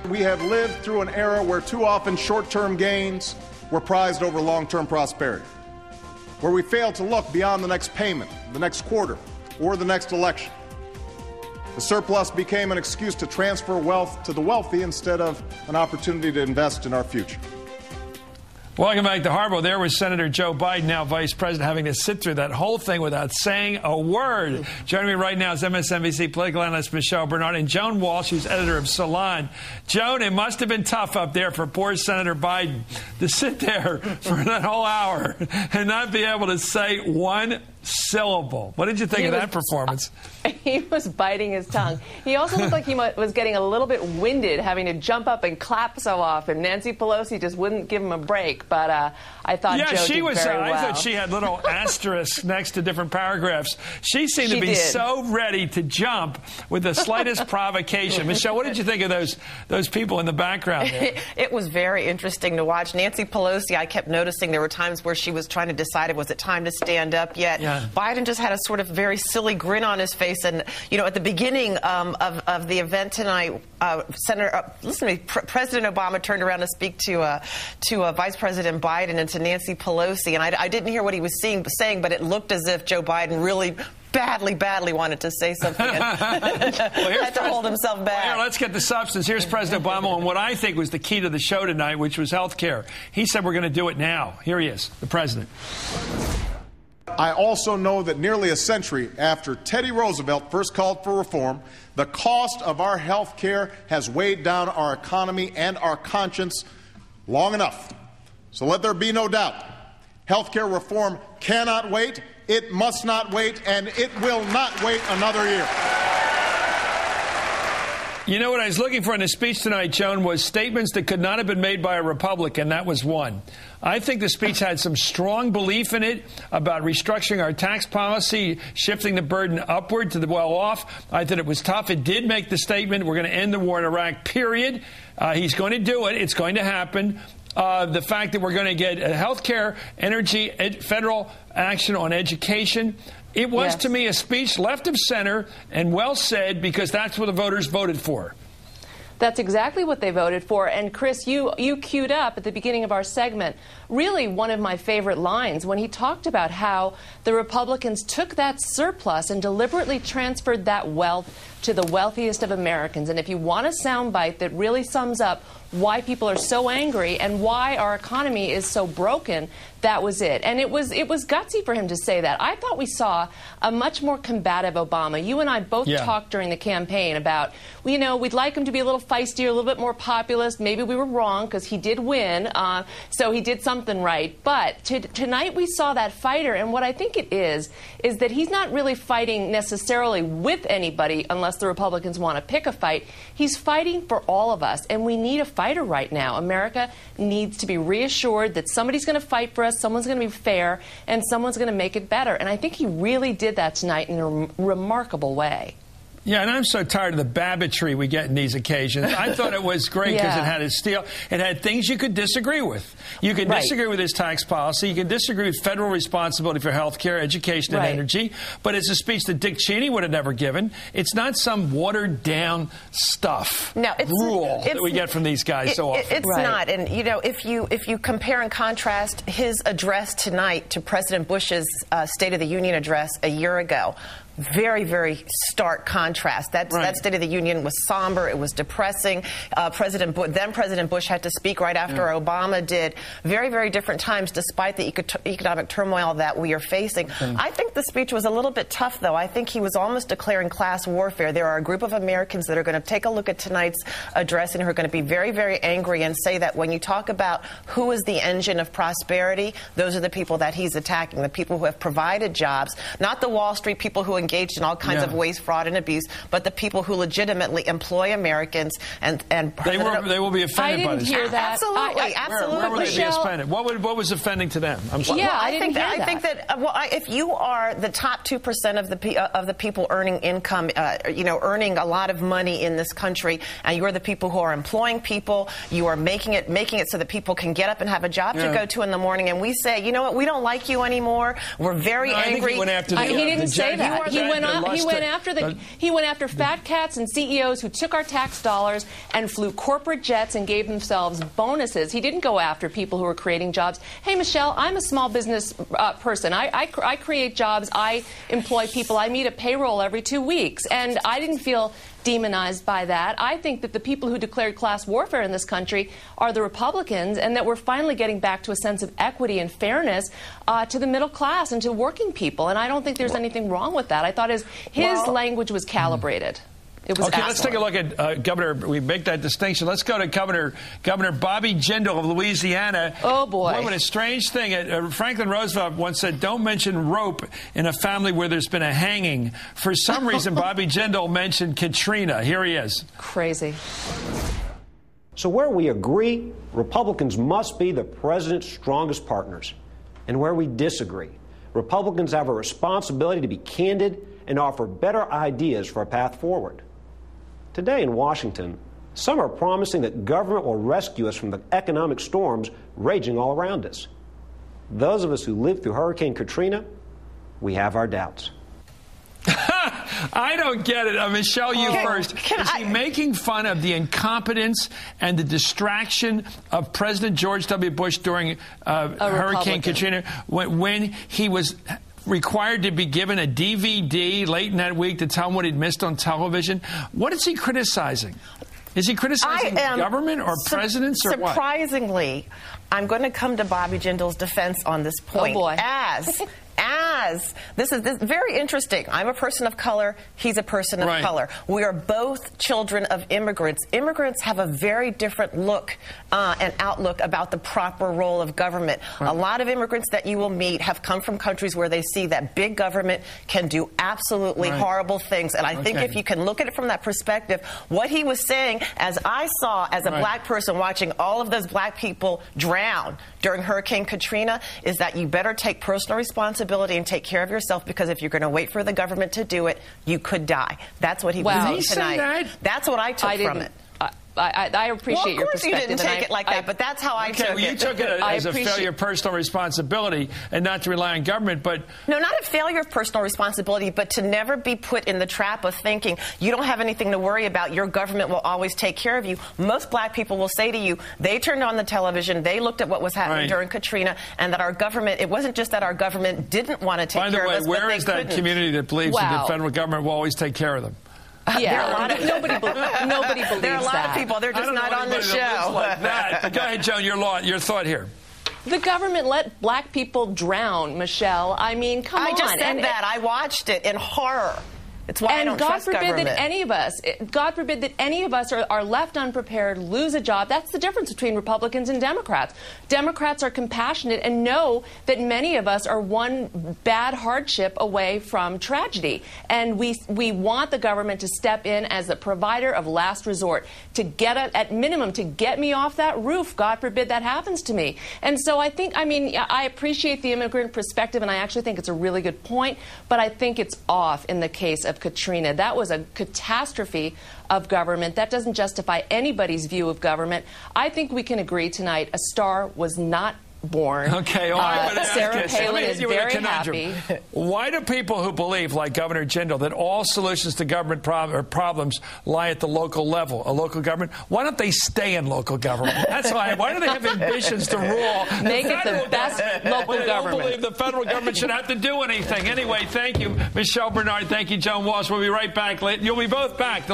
We have lived through an era where too often short-term gains were prized over long-term prosperity, where we failed to look beyond the next payment, the next quarter, or the next election. The surplus became an excuse to transfer wealth to the wealthy instead of an opportunity to invest in our future. Welcome back to Harbaugh. There was Senator Joe Biden, now Vice President, having to sit through that whole thing without saying a word. Joining me right now is MSNBC political analyst Michelle Bernard and Joan Walsh, who's editor of Salon. Joan, it must have been tough up there for poor Senator Biden to sit there for that whole hour and not be able to say one syllable. What did you think of that performance? He was biting his tongue. He also looked like he was getting a little bit winded, having to jump up and clap so often. Nancy Pelosi just wouldn't give him a break. But I thought Joe did very well. I thought she had little asterisks next to different paragraphs. She seemed to be so ready to jump with the slightest provocation. Michelle, what did you think of those people in the background there? It was very interesting to watch. Nancy Pelosi, I kept noticing there were times where she was trying to decide, was it time to stand up yet? Yeah. Biden just had a sort of very silly grin on his face. And, you know, at the beginning of the event tonight, President Obama turned around to speak to Vice President Biden and to Nancy Pelosi. And I didn't hear what he was saying, but it looked as if Joe Biden really badly wanted to say something and had to hold himself back. Well, let's get the substance. Here's President Obama on what I think was the key to the show tonight, which was health care. He said we're going to do it now. Here he is, the president. I also know that nearly a century after Teddy Roosevelt first called for reform, the cost of our health care has weighed down our economy and our conscience long enough. So let there be no doubt. Health care reform cannot wait, it must not wait, and it will not wait another year. You know what I was looking for in the speech tonight, Joan, was statements that could not have been made by a Republican. That was one. I think the speech had some strong belief in it about restructuring our tax policy, shifting the burden upward to the well-off. I thought it was tough. It did make the statement, we're going to end the war in Iraq, period. He's going to do it. It's going to happen. The fact that we're going to get health care, energy, federal action on education. It was, to me, a speech left of center and well said because that's what the voters voted for. That's exactly what they voted for. And, Chris, you queued up at the beginning of our segment really one of my favorite lines when he talked about how the Republicans took that surplus and deliberately transferred that wealth to the wealthiest of Americans. And if you want a soundbite that really sums up why people are so angry and why our economy is so broken, that was it. And it was gutsy for him to say that. I thought we saw a much more combative Obama. You and I both talked during the campaign about, you know, we'd like him to be a little feisty, a little bit more populist. Maybe we were wrong because he did win, so he did something right. But tonight we saw that fighter, and what I think it is that he's not really fighting necessarily with anybody unless the Republicans want to pick a fight. He's fighting for all of us, and we need a fighter right now. America needs to be reassured that somebody's going to fight for us, someone's going to be fair, and someone's going to make it better. And I think he really did that tonight in a remarkable way. Yeah, and I'm so tired of the babbitry we get in these occasions. I thought it was great because it had it had things you could disagree with. You could disagree with his tax policy. You can disagree with federal responsibility for health care, education, and energy. But it's a speech that Dick Cheney would have never given. It's not some watered-down stuff, rule that we get from these guys so often. It's not. And, you know, if you compare and contrast his address tonight to President Bush's State of the Union address a year ago, very, very stark contrast. That State of the Union was somber. It was depressing. Then President Bush had to speak right after Obama did. Very, very different times, despite the economic turmoil that we are facing. I think the speech was a little bit tough, though. I think he was almost declaring class warfare. There are a group of Americans that are going to take a look at tonight's address and who are going to be very, very angry and say that when you talk about who is the engine of prosperity, those are the people that he's attacking, the people who have provided jobs, not the Wall Street people who engaged in all kinds of waste, fraud, and abuse, but the people who legitimately employ Americans and they will be offended by this. I didn't hear that. Absolutely. Where would they be offended? What was offending to them? I'm sorry. Yeah, I think that if you are the top 2% of the people earning income, earning a lot of money in this country, and you're the people who are employing people, you are making it so that people can get up and have a job to go to in the morning, and we say, you know what, we don't like you anymore. We're very angry. I think he went after he didn't say that. He went after fat cats and CEOs who took our tax dollars and flew corporate jets and gave themselves bonuses. He didn't go after people who were creating jobs. Hey, Michelle, I'm a small business person. I create jobs. I employ people. I meet a payroll every 2 weeks. And I didn't feel demonized by that. I think that the people who declared class warfare in this country are the Republicans, and that we're finally getting back to a sense of equity and fairness to the middle class and to working people. And I don't think there's anything wrong with that. I thought his language was calibrated. It was okay, let's take a look at Governor. We make that distinction. Let's go to Governor Bobby Jindal of Louisiana. Oh, boy. Boy, what a strange thing. Franklin Roosevelt once said, don't mention rope in a family where there's been a hanging. For some reason, Bobby Jindal mentioned Katrina. Here he is. Crazy. So where we agree, Republicans must be the president's strongest partners. And where we disagree, Republicans have a responsibility to be candid and offer better ideas for a path forward. Today in Washington, some are promising that government will rescue us from the economic storms raging all around us. Those of us who lived through Hurricane Katrina, we have our doubts. I don't get it. Michelle, you first. Is he making fun of the incompetence and the distraction of President George W. Bush during Hurricane Katrina when he was required to be given a DVD late in that week to tell him what he'd missed on television? What is he criticizing? Is he criticizing government or presidents or what? Surprisingly, I'm going to come to Bobby Jindal's defense on this point. Oh, boy. This is very interesting. I'm a person of color. He's a person of color. We are both children of immigrants. Immigrants have a very different look and outlook about the proper role of government. A lot of immigrants that you will meet have come from countries where they see that big government can do absolutely horrible things. And I think if you can look at it from that perspective, what he was saying, as I saw as a black person watching all of those black people drown during Hurricane Katrina, is that you better take personal responsibility and take care of yourself, because if you're going to wait for the government to do it, you could die. That's what he was saying tonight. That's what I took from it. I appreciate your perspective. Of course you didn't take it like that, but that's how I took it. Well, you took it as a failure of personal responsibility and not to rely on government, but... No, not a failure of personal responsibility, but to never be put in the trap of thinking you don't have anything to worry about, your government will always take care of you. Most black people will say to you, they turned on the television, they looked at what was happening during Katrina, and that our government, it wasn't just that our government didn't want to take care of us, but where is that community that believes that the federal government will always take care of them? Yeah, nobody believes that. There are a lot of people. They're just not on the show. Like that. Go ahead, Joan, your thought here. The government let black people drown, Michelle. I mean, come on. I just said that. I watched it in horror. It's why I don't trust government. God forbid that any of us are left unprepared, lose a job. That's the difference between Republicans and Democrats. Democrats are compassionate and know that many of us are one bad hardship away from tragedy. And we want the government to step in as the provider of last resort, to at minimum, to get me off that roof. God forbid that happens to me. And so I appreciate the immigrant perspective, and I actually think it's a really good point, but I think it's off in the case of Katrina. That was a catastrophe of government. That doesn't justify anybody's view of government. I think we can agree tonight a star was not born. Okay, all right. Sarah Palin is very happy. Why do people who believe, like Governor Jindal, that all solutions to government problems lie at the local level, a local government, why don't they stay in local government? That's why. Why do they have ambitions to rule? Make it the best local government. I don't believe the federal government should have to do anything. Anyway, thank you, Michelle Bernard. Thank you, Joan Walsh. We'll be right back. You'll be both back.